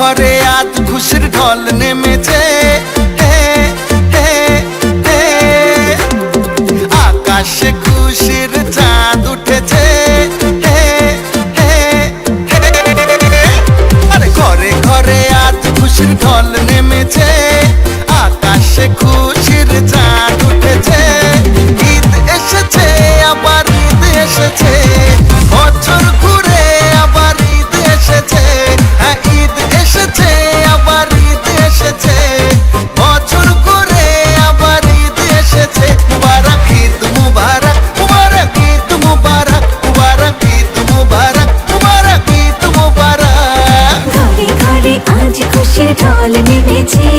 ঘরে আজ খুশির ঢল নেমেছে। আকাশে খুশির চাঁদ উঠেছে। আরে ঘরে ঘরে আজ খুশির ঢল নেমেছে। আকাশে খুশির চাঁদ উঠেছে। ঈদ এসেছে, আবার ঈদ এসেছে, বছর ঘুরে আবার ঈদ এসেছে। হ্যাঁ, ঈদ এসেছে, আবার ঈদ এসেছে, বছর ঘুরে আবার ঈদ এসেছে। মুবারক ঈদ মুবারক, মুবারক ঈদ মুবারক, মুবারক ঈদ মুবারক, মুবারক ঈদ মুবারক। ঘরে ঘরে আজ খুশির ঢল নেমেছে।